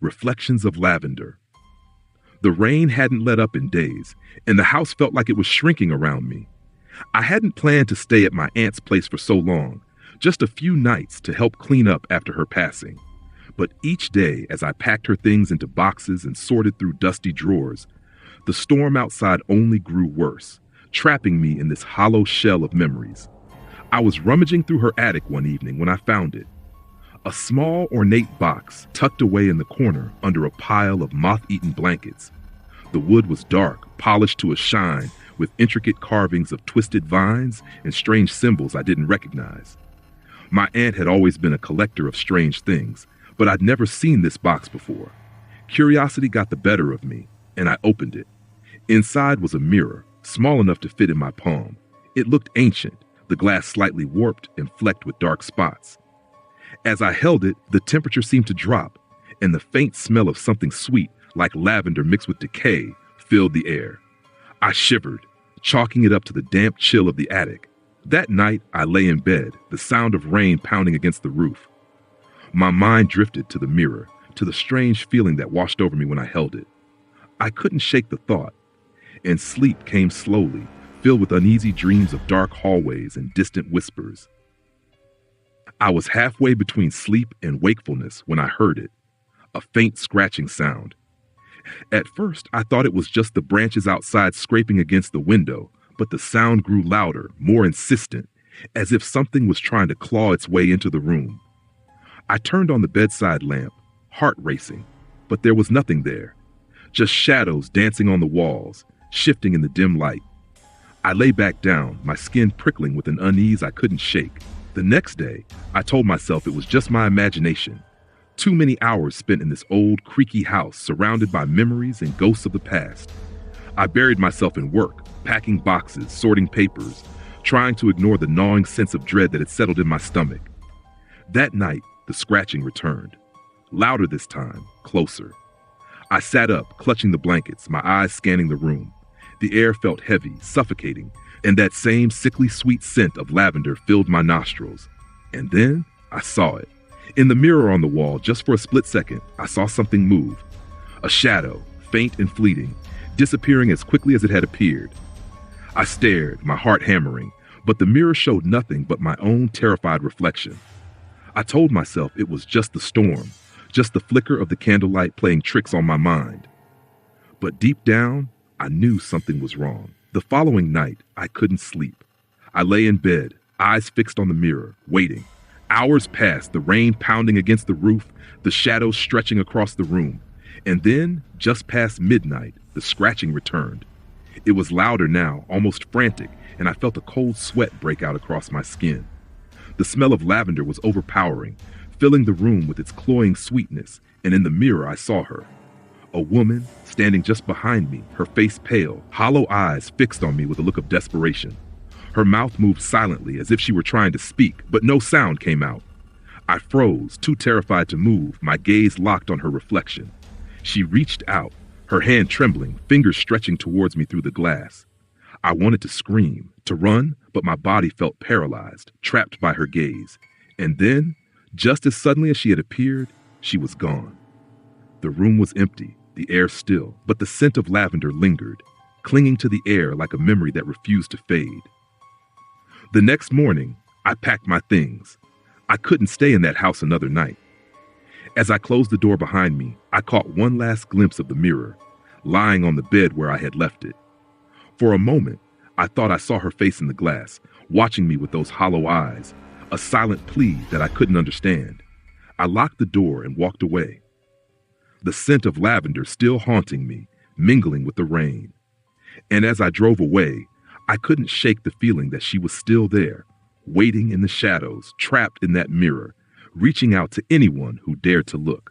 Reflections of Lavender. The rain hadn't let up in days, and the house felt like it was shrinking around me. I hadn't planned to stay at my aunt's place for so long, just a few nights to help clean up after her passing. But each day, as I packed her things into boxes and sorted through dusty drawers, the storm outside only grew worse, trapping me in this hollow shell of memories. I was rummaging through her attic one evening when I found it. A small, ornate box tucked away in the corner under a pile of moth-eaten blankets. The wood was dark, polished to a shine, with intricate carvings of twisted vines and strange symbols I didn't recognize. My aunt had always been a collector of strange things, but I'd never seen this box before. Curiosity got the better of me, and I opened it. Inside was a mirror, small enough to fit in my palm. It looked ancient, the glass slightly warped and flecked with dark spots. As I held it, the temperature seemed to drop, and the faint smell of something sweet, like lavender mixed with decay, filled the air. I shivered, chalking it up to the damp chill of the attic. That night, I lay in bed, the sound of rain pounding against the roof. My mind drifted to the mirror, to the strange feeling that washed over me when I held it. I couldn't shake the thought, and sleep came slowly, filled with uneasy dreams of dark hallways and distant whispers. I was halfway between sleep and wakefulness when I heard it, a faint scratching sound. At first, I thought it was just the branches outside scraping against the window, but the sound grew louder, more insistent, as if something was trying to claw its way into the room. I turned on the bedside lamp, heart racing, but there was nothing there, just shadows dancing on the walls, shifting in the dim light. I lay back down, my skin prickling with an unease I couldn't shake. The next day, I told myself it was just my imagination. Too many hours spent in this old, creaky house surrounded by memories and ghosts of the past. I buried myself in work, packing boxes, sorting papers, trying to ignore the gnawing sense of dread that had settled in my stomach. That night, the scratching returned. Louder this time, closer. I sat up, clutching the blankets, my eyes scanning the room. The air felt heavy, suffocating, and that same sickly sweet scent of lavender filled my nostrils. And then I saw it. In the mirror on the wall, just for a split second, I saw something move. A shadow, faint and fleeting, disappearing as quickly as it had appeared. I stared, my heart hammering, but the mirror showed nothing but my own terrified reflection. I told myself it was just the storm, just the flicker of the candlelight playing tricks on my mind. But deep down, I knew something was wrong. The following night, I couldn't sleep. I lay in bed, eyes fixed on the mirror, waiting. Hours passed, the rain pounding against the roof, the shadows stretching across the room. And then, just past midnight, the scratching returned. It was louder now, almost frantic, and I felt a cold sweat break out across my skin. The smell of lavender was overpowering, filling the room with its cloying sweetness, and in the mirror I saw her. A woman, standing just behind me, her face pale, hollow eyes fixed on me with a look of desperation. Her mouth moved silently as if she were trying to speak, but no sound came out. I froze, too terrified to move, my gaze locked on her reflection. She reached out, her hand trembling, fingers stretching towards me through the glass. I wanted to scream, to run, but my body felt paralyzed, trapped by her gaze. And then, just as suddenly as she had appeared, she was gone. The room was empty, the air still, but the scent of lavender lingered, clinging to the air like a memory that refused to fade. The next morning, I packed my things. I couldn't stay in that house another night. As I closed the door behind me, I caught one last glimpse of the mirror, lying on the bed where I had left it. For a moment, I thought I saw her face in the glass, watching me with those hollow eyes, a silent plea that I couldn't understand. I locked the door and walked away. The scent of lavender still haunting me, mingling with the rain. And as I drove away, I couldn't shake the feeling that she was still there, waiting in the shadows, trapped in that mirror, reaching out to anyone who dared to look.